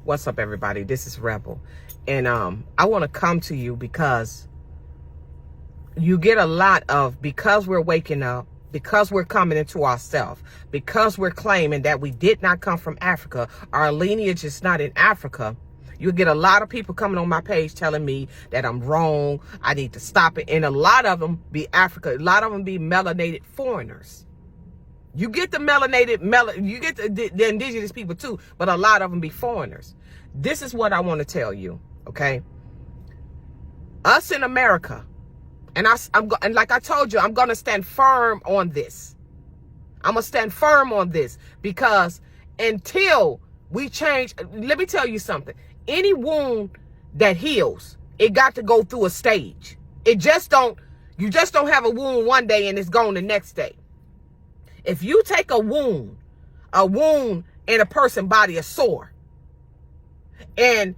What's up, everybody? This is Rebel. And I want to come to you because you get a lot of, because we're waking up, because we're coming into ourselves, because we're claiming that we did not come from Africa, our lineage is not in Africa. You get a lot of people coming on my page telling me that I'm wrong, I need to stop it. And a lot of them be Africa, a lot of them be melanated foreigners. You get the you get the indigenous people too, but a lot of them be foreigners. This is what I want to tell you, okay? Us in America, and like I told you, I'm going to stand firm on this. I'm going to stand firm on this because until we change, let me tell you something. Any wound that heals, it got to go through a stage. You just don't have a wound one day and it's gone the next day. If you take a wound in a person's body, a sore, and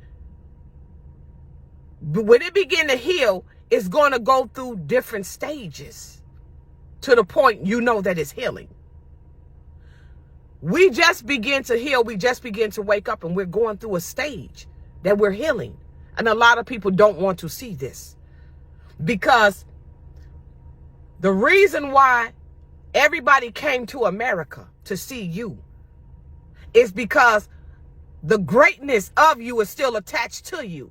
when it begin to heal, it's going to go through different stages to the point you know that it's healing. We just begin to heal. We just begin to wake up, and we're going through a stage that we're healing. And a lot of people don't want to see this because the reason why everybody came to America to see you is because the greatness of you is still attached to you.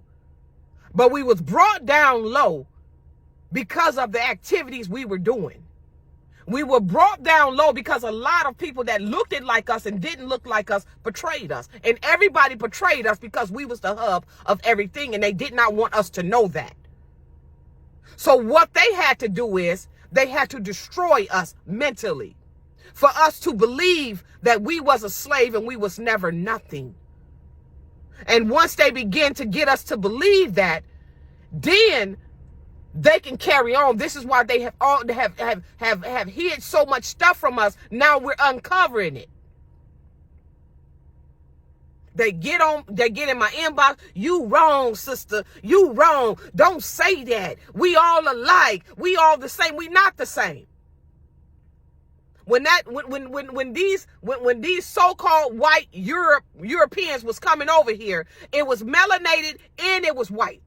But we was brought down low because of the activities we were doing. We were brought down low because a lot of people that looked like us and didn't look like us betrayed us. And everybody betrayed us because we was the hub of everything, and they did not want us to know that. So what they had to do is they had to destroy us mentally for us to believe that we was a slave and we was never nothing. And once they begin to get us to believe that, then they can carry on. This is why they have hid so much stuff from us. Now we're uncovering it. They get in my inbox. You wrong, sister. You wrong. Don't say that. We all alike. We all the same. We not the same. When these so-called white Europeans was coming over here, it was melanated and it was white.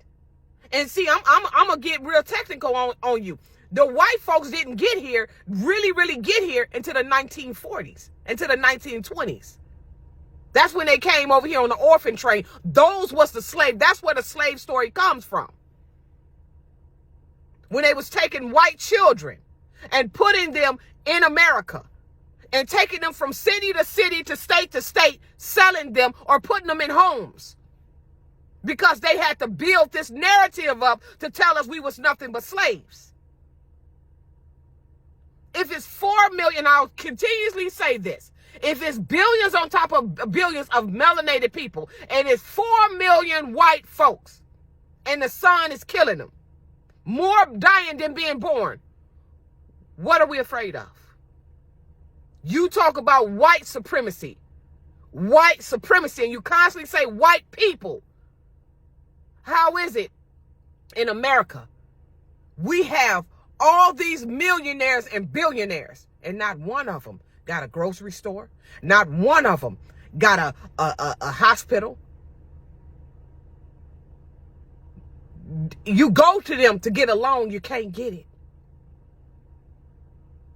And see, I'm gonna get real technical on you. The white folks didn't get here, really get here until the 1940s, until the 1920s. That's when they came over here on the orphan train. Those was the slave. That's where the slave story comes from. When they was taking white children and putting them in America and taking them from city to city to state, selling them or putting them in homes. Because they had to build this narrative up to tell us we was nothing but slaves. If it's 4 million, I'll continuously say this. If it's billions on top of billions of melanated people, and it's 4 million white folks, and the sun is killing them, more dying than being born, what are we afraid of? You talk about white supremacy, and you constantly say white people. How is it in America we have all these millionaires and billionaires, and not one of them got a grocery store, not one of them got a hospital? You go to them to get a loan, you can't get it.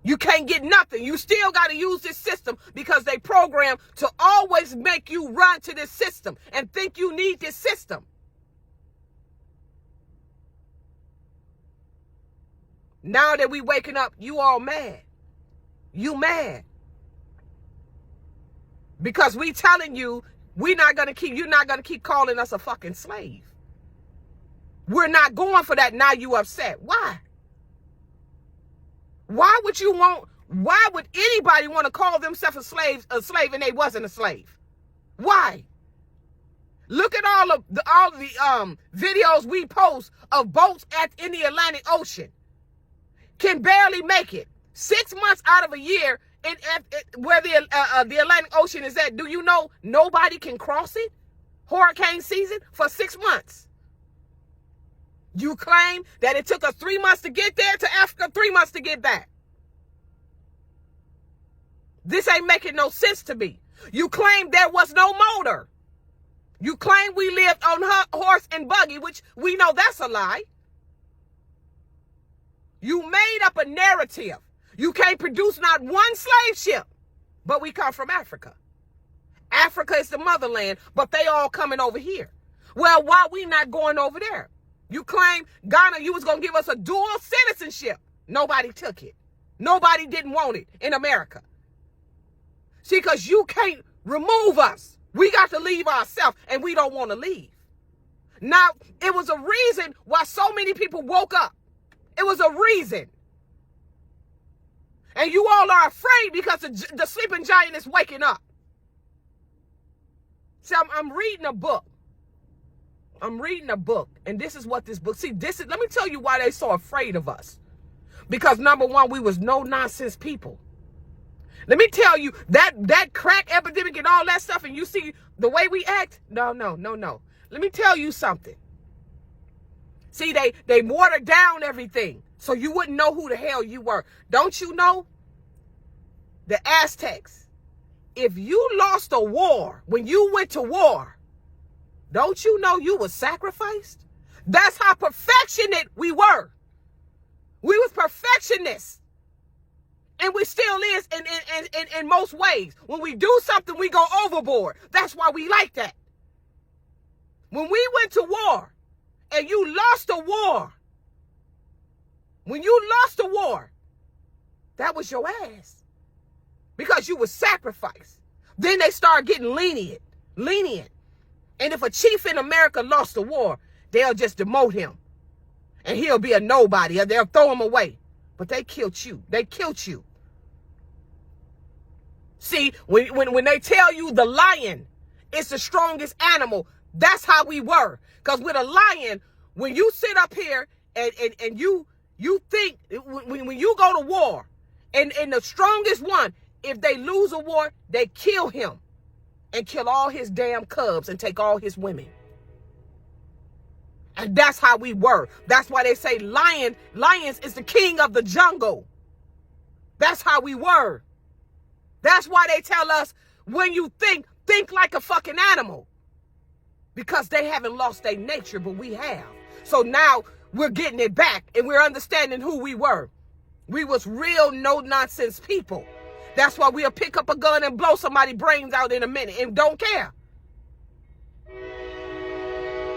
You can't get nothing. You still got to use this system because they program to always make you run to this system and think you need this system. Now that we waking up, you all mad. You mad. Because we telling you you're not going to keep calling us a fucking slave. We're not going for that. Now you upset. Why? Why would anybody want to call themselves a slave and they wasn't a slave? Why? Look at all the videos we post of boats in the Atlantic Ocean. Can barely make it. 6 months out of a year where the Atlantic Ocean is at. Do you know nobody can cross it? Hurricane season for 6 months. You claim that it took us 3 months to get there to Africa, 3 months to get back. This ain't making no sense to me. You claim there was no motor. You claim we lived on horse and buggy, which we know that's a lie. You made up a narrative. You can't produce not one slave ship, but we come from Africa. Africa is the motherland, but they all coming over here. Well, why we not going over there? You claim, Ghana, you was going to give us a dual citizenship. Nobody took it. Nobody didn't want it in America. See, because you can't remove us. We got to leave ourselves, and we don't want to leave. Now, it was a reason why so many people woke up. It was a reason. And you all are afraid because the sleeping giant is waking up. See, I'm reading a book. I'm reading a book, and this is what this book, see, let me tell you why they so afraid of us. Because number one, we was no nonsense people. Let me tell you, that crack epidemic and all that stuff, and you see the way we act, no. Let me tell you something. See, they watered down everything, so you wouldn't know who the hell you were. Don't you know? The Aztecs, if you lost a war, when you went to war, don't you know you were sacrificed? That's how perfectionist we were. We was perfectionists. And we still is in most ways. When we do something, we go overboard. That's why we like that. When we went to war and you lost a war, when you lost a war, that was your ass. Because you were sacrificed. Then they start getting lenient. And if a chief in America lost a war, they'll just demote him. And he'll be a nobody, or they'll throw him away. But they killed you. They killed you. See, when they tell you the lion is the strongest animal, that's how we were. Because with a lion, when you sit up here and you think, when you go to war, and the strongest one, if they lose a war, they kill him and kill all his damn cubs and take all his women. And that's how we were. That's why they say lions is the king of the jungle. That's how we were. That's why they tell us, when you think like a fucking animal. Because they haven't lost their nature, but we have. So now we're getting it back, and we're understanding who we were. We was real no-nonsense people. That's why we'll pick up a gun and blow somebody's brains out in a minute and don't care.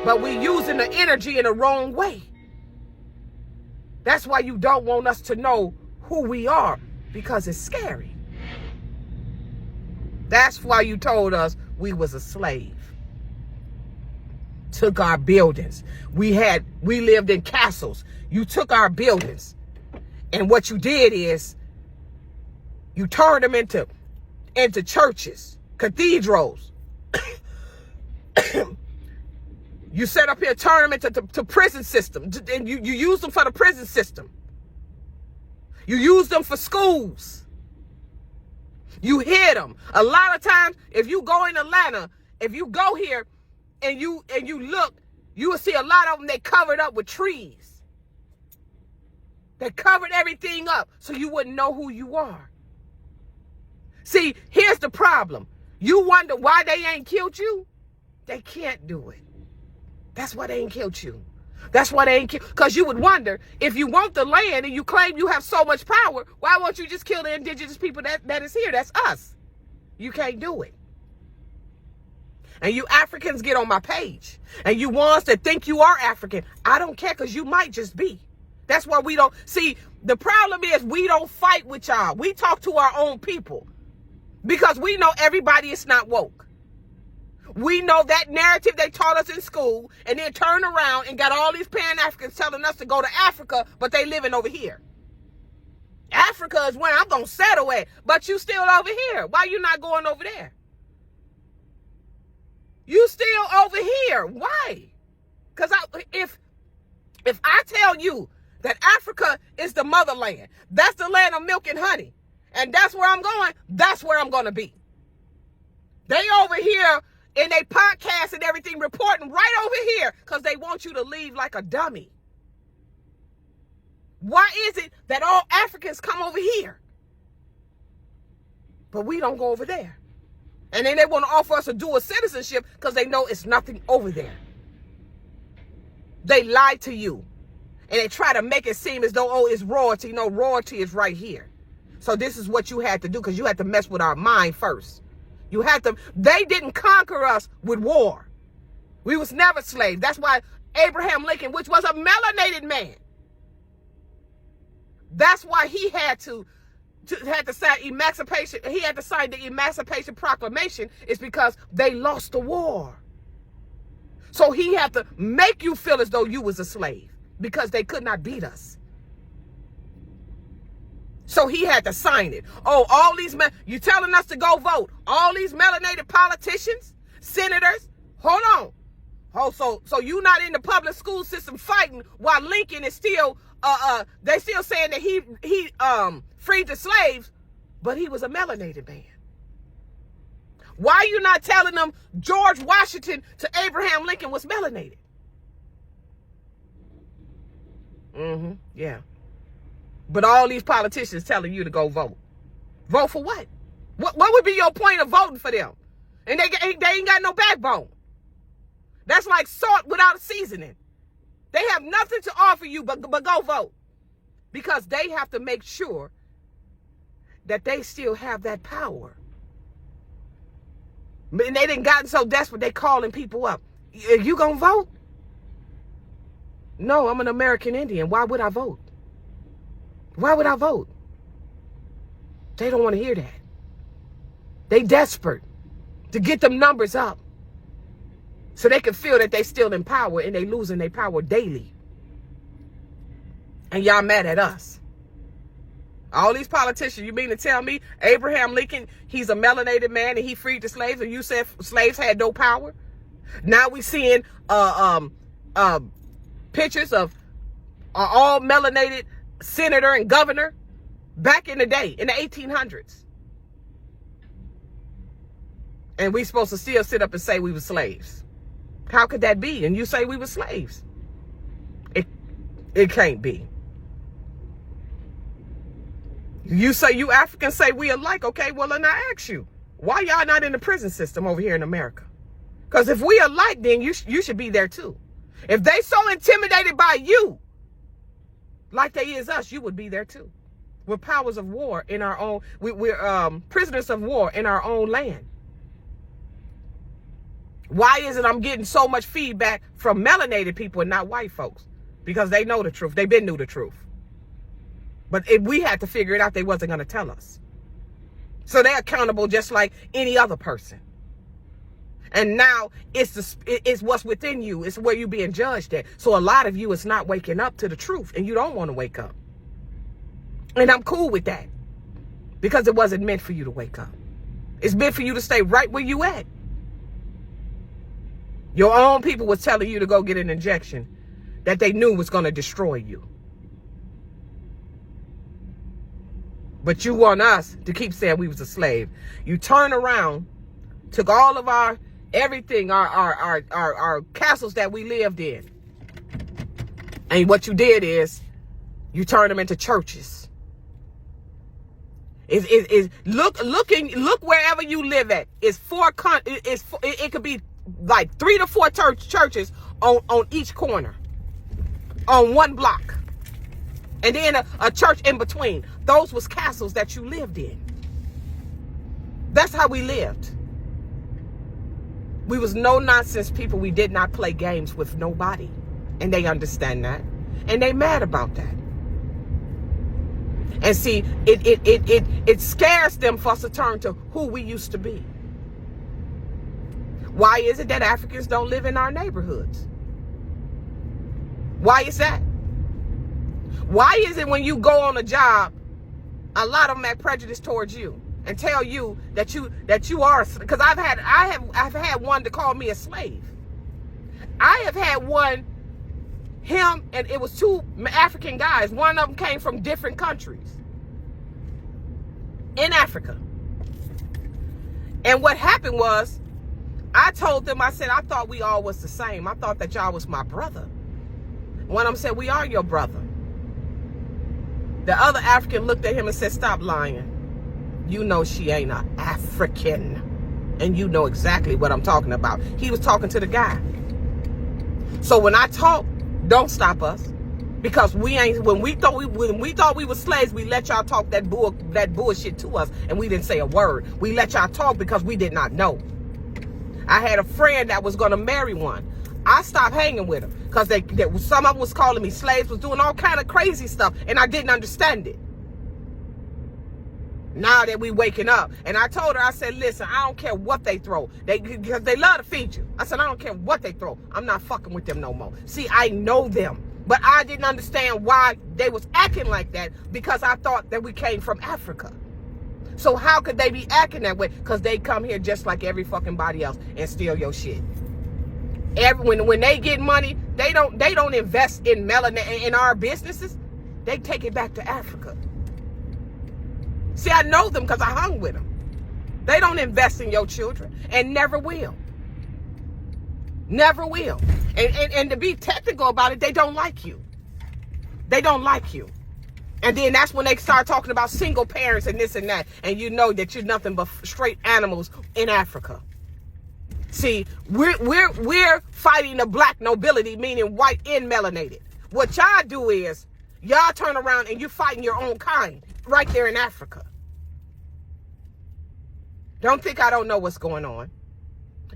But we're using the energy in the wrong way. That's why you don't want us to know who we are, because it's scary. That's why you told us we was a slave. Took our buildings. We lived in castles. You took our buildings. And what you did is you turned them into churches, cathedrals. You set up here, turn them into prison system. And you use them for the prison system. You use them for schools. You hid them. A lot of times, if you go in Atlanta, if you go here and you look, you will see a lot of them, they covered up with trees. They covered everything up so you wouldn't know who you are. See, here's the problem. You wonder why they ain't killed you? They can't do it. That's why they ain't killed you. That's why they ain't killed. Because you would wonder, if you want the land and you claim you have so much power, why won't you just kill the indigenous people that is here? That's us. You can't do it. And you Africans get on my page. And you ones that think you are African, I don't care, because you might just be. That's why we don't. See, the problem is we don't fight with y'all. We talk to our own people. Because we know everybody is not woke. We know that narrative they taught us in school, and then turned around and got all these Pan-Africans telling us to go to Africa, but they living over here. Africa is where I'm going to settle at, but you still over here. Why you not going over there? You still over here. Why? Because if I tell you that Africa is the motherland, that's the land of milk and honey, and that's where I'm going, that's where I'm going to be. They over here in they podcast and everything reporting right over here because they want you to leave like a dummy. Why is it that all Africans come over here, but we don't go over there? And then they want to offer us a dual citizenship because they know it's nothing over there. They lie to you. And they try to make it seem as though, oh, it's royalty. No, royalty is right here. So this is what you had to do, because you had to mess with our mind first. You had to. They didn't conquer us with war. We was never slaves. That's why Abraham Lincoln, which was a melanated man, that's why he had to sign emancipation. He had to sign the Emancipation Proclamation, is because they lost the war. So he had to make you feel as though you was a slave, because they could not beat us. So he had to sign it. Oh, all these men, you telling us to go vote. All these melanated politicians, senators, hold on. Oh, so you not in the public school system fighting while Lincoln is still, they still saying that he freed the slaves, but he was a melanated man. Why are you not telling them George Washington to Abraham Lincoln was melanated? Yeah. But all these politicians telling you to go vote. Vote for what? What would be your point of voting for them? And they ain't got no backbone. That's like salt without a seasoning. They have nothing to offer you but go vote. Because they have to make sure that they still have that power. And they done gotten so desperate, they calling people up. You gonna vote? No, I'm an American Indian. Why would I vote? Why would I vote? They don't want to hear that. They desperate to get them numbers up so they can feel that they still in power, and they losing their power daily. And y'all mad at us. All these politicians, you mean to tell me Abraham Lincoln, he's a melanated man and he freed the slaves, and you said slaves had no power? Now we seeing pictures of all melanated senator and governor back in the day, in the 1800s. And we supposed to still sit up and say we were slaves. How could that be? And you say we were slaves. It can't be. You say you Africans say we alike. Okay, well, then I ask you, why y'all not in the prison system over here in America? Because if we alike, then you should be there too. If they so intimidated by you, like they is us, you would be there too. We're powers of war in our own, we're prisoners of war in our own land. Why is it I'm getting so much feedback from melanated people and not white folks? Because they know the truth. They've been knew the truth. But if we had to figure it out, they wasn't going to tell us. So they're accountable just like any other person. And now it's what's within you. It's where you're being judged at. So a lot of you is not waking up to the truth, and you don't want to wake up. And I'm cool with that, because it wasn't meant for you to wake up. It's meant for you to stay right where you at. Your own people was telling you to go get an injection that they knew was going to destroy you. But you want us to keep saying we was a slave. You turn around, took all of our everything, our castles that we lived in. And what you did is you turned them into churches. Look wherever you live at. It could be like 3 to 4 churches on each corner, on one block. And then a church in between. Those was castles that you lived in. That's how we lived. We was no nonsense people. We did not play games with nobody. And they understand that. And they mad about that. And see, it scares them for us to turn to who we used to be. Why is it that Africans don't live in our neighborhoods? Why is that? Why is it when you go on a job, a lot of them have prejudice towards you and tell you that you are? Because I have had one to call me a slave. I have had one, him, and it was 2 African guys. One of them came from different countries in Africa. And what happened was, I told them, I said, I thought we all was the same. I thought that y'all was my brother. One of them said, we are your brother. The other African looked at him and said, stop lying. You know she ain't an African. And you know exactly what I'm talking about. He was talking to the guy. So when I talk, don't stop us. Because when we thought we were slaves, we let y'all talk that bullshit to us, and we didn't say a word. We let y'all talk because we did not know. I had a friend that was gonna marry one. I stopped hanging with him because some of them was calling me slaves, was doing all kind of crazy stuff, and I didn't understand it. Now that we waking up, and I told her, I said, listen, I don't care what they throw, because they love to feed you. I said, I don't care what they throw. I'm not fucking with them no more. See, I know them. But I didn't understand why they was acting like that, because I thought that we came from Africa. So how could they be acting that way? Because they come here just like every fucking body else and steal your shit. When they get money, they don't invest in melanin in our businesses. They take it back to Africa. See, I know them because I hung with them. They don't invest in your children and never will. Never will. And to be technical about it, they don't like you. They don't like you. And then that's when they start talking about single parents and this and that. And you know that you're nothing but straight animals in Africa. See, we're fighting the black nobility, meaning white and melanated. What y'all do is, y'all turn around and you're fighting your own kind right there in Africa. Don't think I don't know what's going on.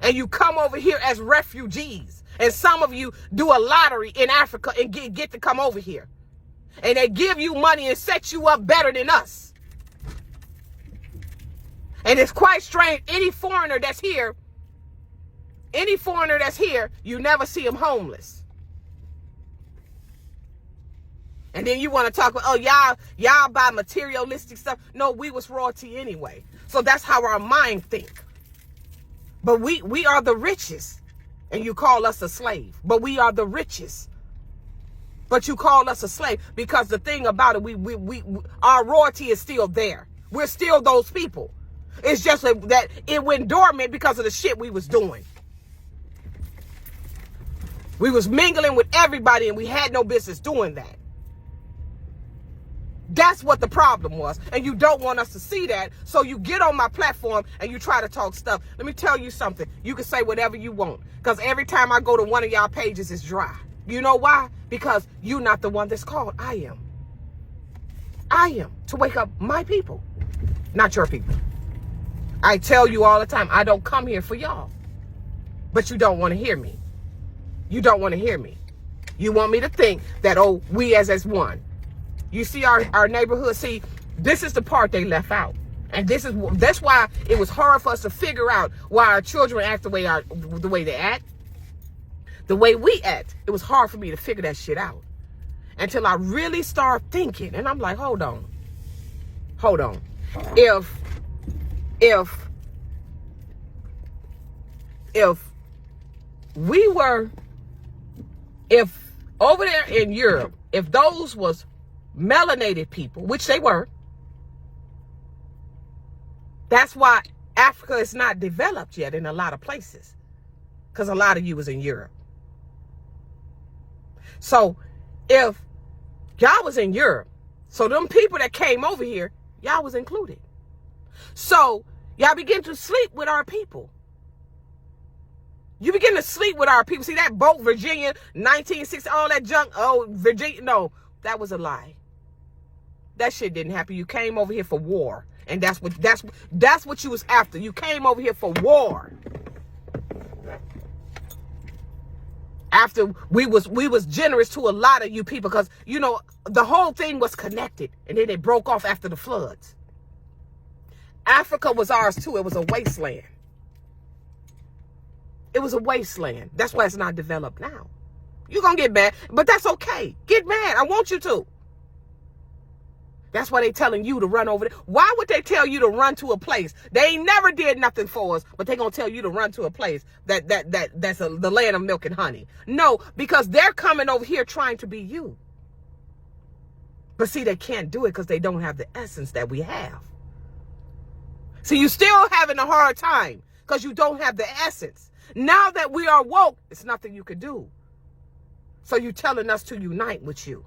And you come over here as refugees. And some of you do a lottery in Africa and get to come over here. And they give you money and set you up better than us. And it's quite strange. Any foreigner that's here, you never see them homeless. And then you want to talk about, oh, y'all buy materialistic stuff. No, we was royalty anyway. So that's how our mind think. But we are the richest. And you call us a slave. But we are the richest. But you call us a slave because the thing about it, our royalty is still there. We're still those people. It's just that it went dormant because of the shit we was doing. We was mingling with everybody and we had no business doing that. That's what the problem was. And you don't want us to see that. So you get on my platform and you try to talk stuff. Let me tell you something. You can say whatever you want. Because every time I go to one of y'all pages, it's dry. You know why? Because you're not the one that's called. I am. I am to wake up my people, not your people. I tell you all the time, I don't come here for y'all. But you don't want to hear me. You don't want to hear me. You want me to think that, oh, we as one. You see our neighborhood. See, this is the part they left out. And that's why it was hard for us to figure out why our children act the way they act. The way we act, it was hard for me to figure that shit out. Until I really start thinking. And I'm like, hold on. If over there in Europe, if those was melanated people, which they were, that's why Africa is not developed yet in a lot of places. Because a lot of you was in Europe. So if y'all was in Europe, so them people that came over here, y'all was included. So y'all begin to sleep with our people. You begin to sleep with our people. See that boat, Virginia, 1960, all that junk. Oh, Virginia, no, that was a lie. That shit didn't happen. You came over here for war. And that's what you was after. You came over here for war. After we was generous to a lot of you people, because you know the whole thing was connected, and then it broke off after the floods. Africa was ours too. It was a wasteland. It was a wasteland. That's why it's not developed now. You're gonna get mad, but that's okay. Get mad. I want you to. That's why they telling you to run over there. Why would they tell you to run to a place? They ain't never did nothing for us, but they gonna tell you to run to a place that's the land of milk and honey. No, because they're coming over here trying to be you. But see, they can't do it because they don't have the essence that we have. See, you still having a hard time because you don't have the essence. Now that we are woke, it's nothing you could do. So you telling us to unite with you.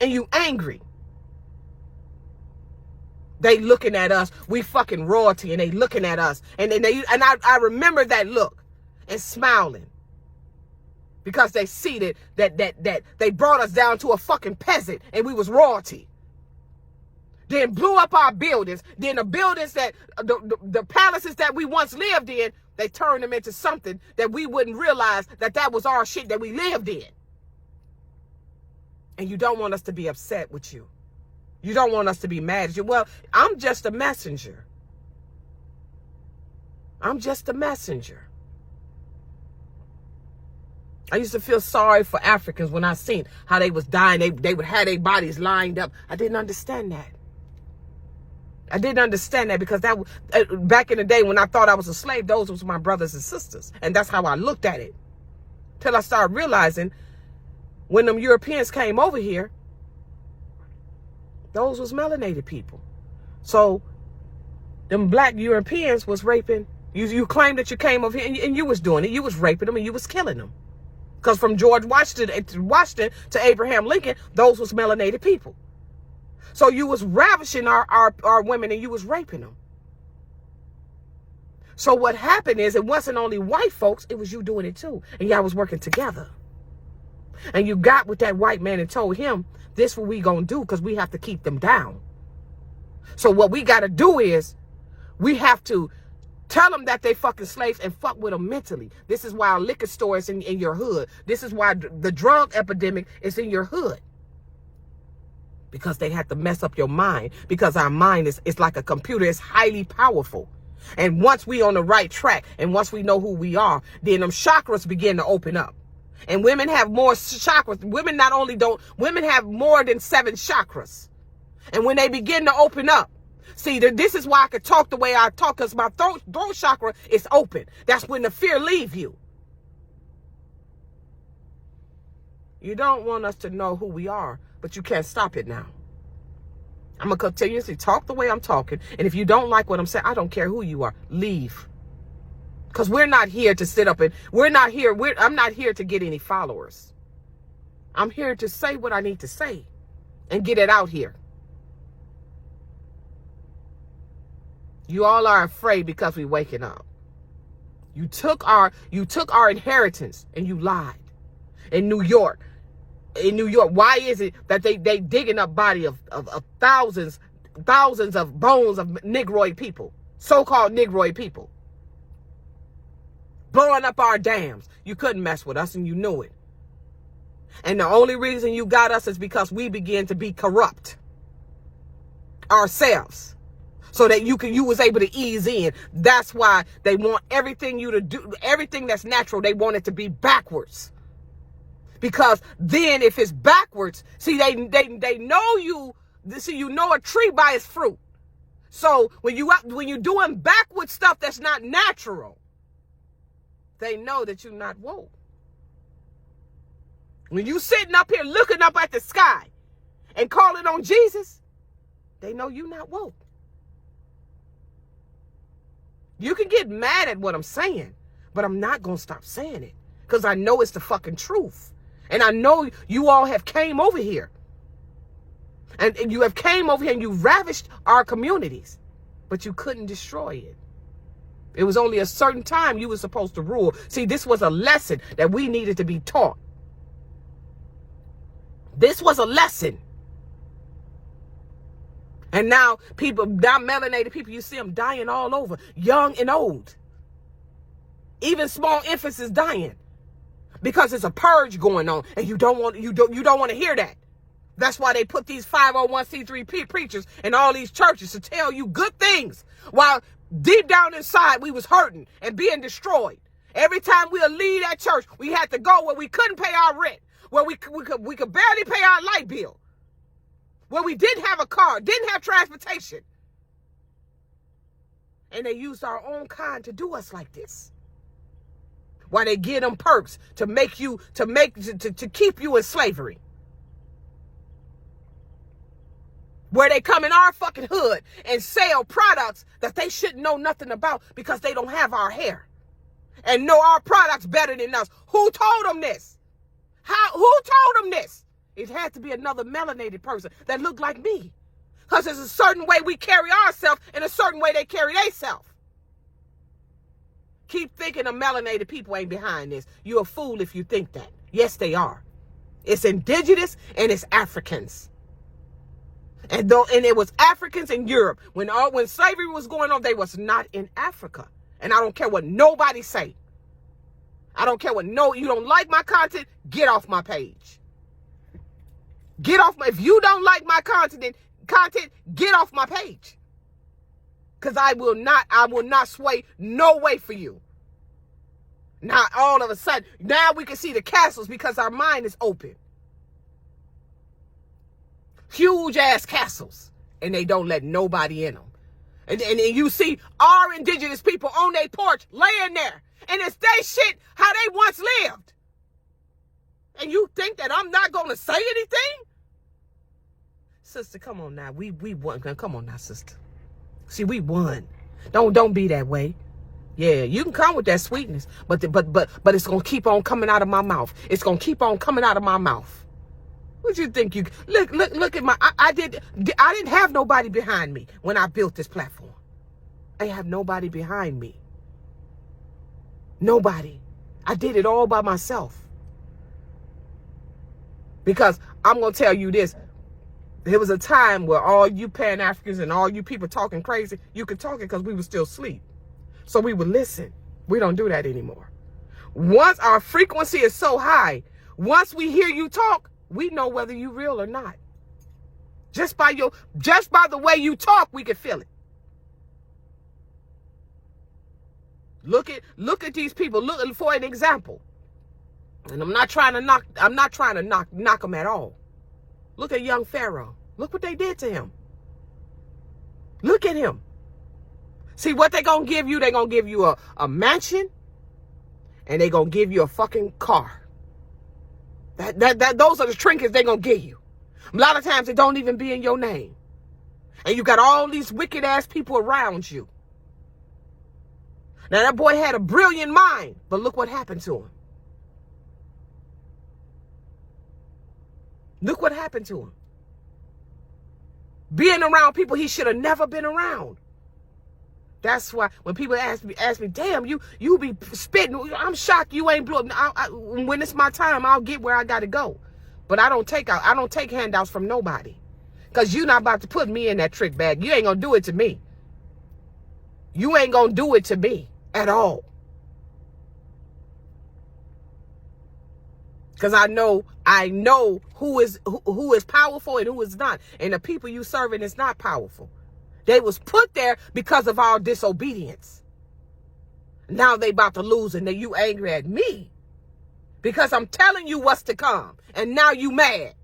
And you angry. They looking at us. We fucking royalty, and they looking at us. And I remember that look and smiling. Because they see that they brought us down to a fucking peasant and we was royalty. Then blew up our buildings. Then the buildings that, the palaces that we once lived in, they turned them into something that we wouldn't realize that was our shit that we lived in. And you don't want us to be upset with you. You don't want us to be mad at you. Well, I'm just a messenger. I'm just a messenger. I used to feel sorry for Africans when I seen how they was dying. They would have their bodies lined up. I didn't understand that. I didn't understand that because that back in the day when I thought I was a slave, those was my brothers and sisters. And that's how I looked at it. Till I started realizing when them Europeans came over here, those was melanated people. So them black Europeans was raping. You claimed that you came over here and you was doing it. You was raping them and you was killing them. Because from George Washington to Abraham Lincoln, those was melanated people. So you was ravishing our women and you was raping them. So what happened is it wasn't only white folks, it was you doing it too. And y'all was working together. And you got with that white man and told him, this what we gonna do because we have to keep them down. So what we got to do is we have to tell them that they fucking slaves and fuck with them mentally. This is why a liquor store is in your hood. This is why the drug epidemic is in your hood. Because they have to mess up your mind. Because our mind is like a computer. It's highly powerful. And once we on the right track and once we know who we are, then them chakras begin to open up. And women have more chakras. Women have more than 7 chakras. And when they begin to open up, see, this is why I could talk the way I talk, because my throat chakra is open. That's when the fear leaves you. You don't want us to know who we are, but you can't stop it now. I'm going to continuously talk the way I'm talking. And if you don't like what I'm saying, I don't care who you are. Leave. Because we're not here to sit up and I'm not here to get any followers. I'm here to say what I need to say and get it out here. You all are afraid because we're waking up. You took our inheritance and you lied. In New York, why is it that they digging up body of thousands of bones of Negroid people, so-called Negroid people, blowing up our dams? You couldn't mess with us and you knew it. And the only reason you got us is because we began to be corrupt ourselves. So that you was able to ease in. That's why they want everything you to do, everything that's natural, they want it to be backwards. Because then if it's backwards, see, they know you, see, you know a tree by its fruit. So when you're doing backward stuff that's not natural, they know that you're not woke. When you sitting up here looking up at the sky and calling on Jesus, they know you're not woke. You can get mad at what I'm saying, but I'm not going to stop saying it because I know it's the fucking truth. And I know you all have came over here. And you have came over here and you ravished our communities, but you couldn't destroy it. It was only a certain time you were supposed to rule. See, this was a lesson that we needed to be taught. This was a lesson. And now melanated people, you see them dying all over, young and old. Even small infants is dying because there's a purge going on, and you don't want to hear that. That's why they put these 501c3 preachers in all these churches to tell you good things, while deep down inside we was hurting and being destroyed. Every time we'll leave that church, we had to go where we couldn't pay our rent, where we could barely pay our light bill, where we didn't have a car, didn't have transportation. And they used our own kind to do us like this. Why they give them perks to keep you in slavery. Where they come in our fucking hood and sell products that they shouldn't know nothing about because they don't have our hair. And know our products better than us. Who told them this? Who told them this? It had to be another melanated person that looked like me. Because there's a certain way we carry ourselves and a certain way they carry themselves. Keep thinking the melanated people ain't behind this. You're a fool if you think that. Yes, they are. It's indigenous and it's Africans. And it was Africans in Europe. When slavery was going on, they was not in Africa. And I don't care what nobody say. I don't care you don't like my content, get off my page. If you don't like my content, get off my page. Because I will not sway no way for you. Now, all of a sudden, now we can see the castles because our mind is open. Huge ass castles. And they don't let nobody in them. And you see our indigenous people on their porch laying there. And it's they shit how they once lived. And you think that I'm not going to say anything? Sister, come on now. We won. Come on now, sister. See, we won. Don't be that way. Yeah, you can come with that sweetness, but it's gonna keep on coming out of my mouth. It's gonna keep on coming out of my mouth. What you think you look at my? I didn't have nobody behind me when I built this platform. I have nobody behind me. Nobody. I did it all by myself. Because I'm gonna tell you this. There was a time where all you Pan-Africans and all you people talking crazy, you could talk it because we were still asleep. So we would listen. We don't do that anymore. Once our frequency is so high, once we hear you talk, we know whether you're real or not. Just by the way you talk, we can feel it. Look at these people. Look for an example. And I'm not trying to knock them at all. Look at young Pharaoh. Look what they did to him. Look at him. See what they're going to give you? They're going to give you a mansion and they're going to give you a fucking car. Those are the trinkets they're going to give you. A lot of times it don't even be in your name. And you got all these wicked ass people around you. Now that boy had a brilliant mind, but look what happened to him. Look what happened to him. Being around people he should have never been around. That's why when people ask me, damn, you be spitting. I'm shocked you ain't blew up. When it's my time, I'll get where I got to go. But I don't take handouts from nobody. Because you're not about to put me in that trick bag. You ain't going to do it to me. You ain't going to do it to me at all. Because I know who is powerful and who is not. And the people you serving is not powerful. They was put there because of our disobedience. Now they about to lose and then you angry at me. Because I'm telling you what's to come. And now you mad.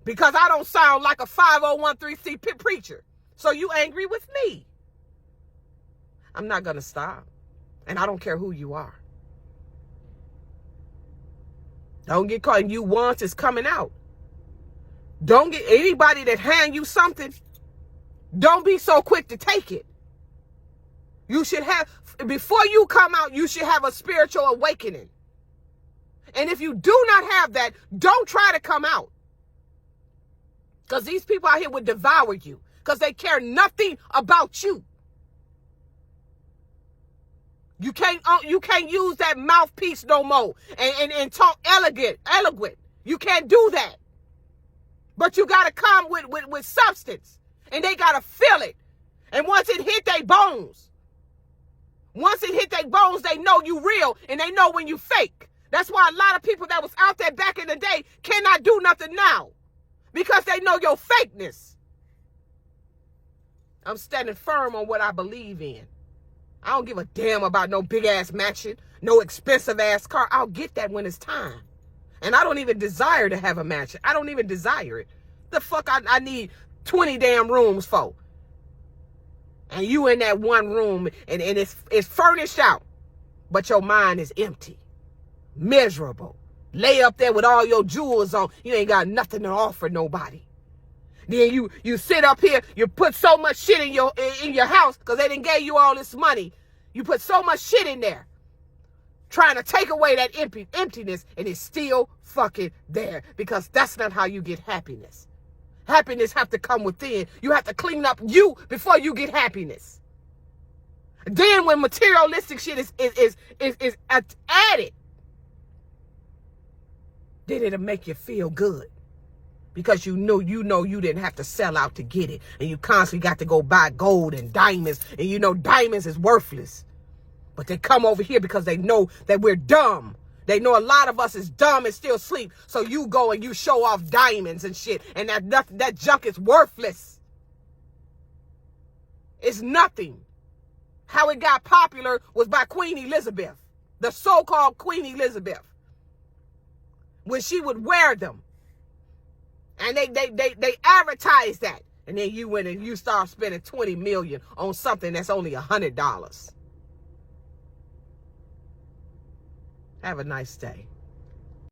Because I don't sound like a 5013C preacher. So you angry with me. I'm not going to stop. And I don't care who you are. Don't get caught. And you want is coming out. Don't get anybody that hand you something. Don't be so quick to take it. You should have, before you come out, you should have a spiritual awakening. And if you do not have that, don't try to come out. Because these people out here would devour you. Because they care nothing about you. You can't use that mouthpiece no more and talk elegant. You can't do that. But you got to come with substance. And they got to feel it. And once it hit their bones, they know you real and they know when you fake. That's why a lot of people that was out there back in the day cannot do nothing now. Because they know your fakeness. I'm standing firm on what I believe in. I don't give a damn about no big ass mansion, no expensive ass car. I'll get that when it's time. And I don't even desire to have a mansion. I don't even desire it. The fuck I need 20 damn rooms for. And you in that one room and it's furnished out. But your mind is empty. Miserable. Lay up there with all your jewels on. You ain't got nothing to offer nobody. Then you sit up here, you put so much shit in your house because they done gave you all this money. You put so much shit in there. Trying to take away that emptiness and it's still fucking there. Because that's not how you get happiness. Happiness have to come within. You have to clean up you before you get happiness. Then when materialistic shit is added, then it'll make you feel good. Because you know you didn't have to sell out to get it. And you constantly got to go buy gold and diamonds. And you know diamonds is worthless. But they come over here because they know that we're dumb. They know a lot of us is dumb and still sleep. So you go and you show off diamonds and shit. And that junk is worthless. It's nothing. How it got popular was by Queen Elizabeth. The so-called Queen Elizabeth. When she would wear them. And they advertise that. And then you went and you start spending $20 million on something that's only $100. Have a nice day.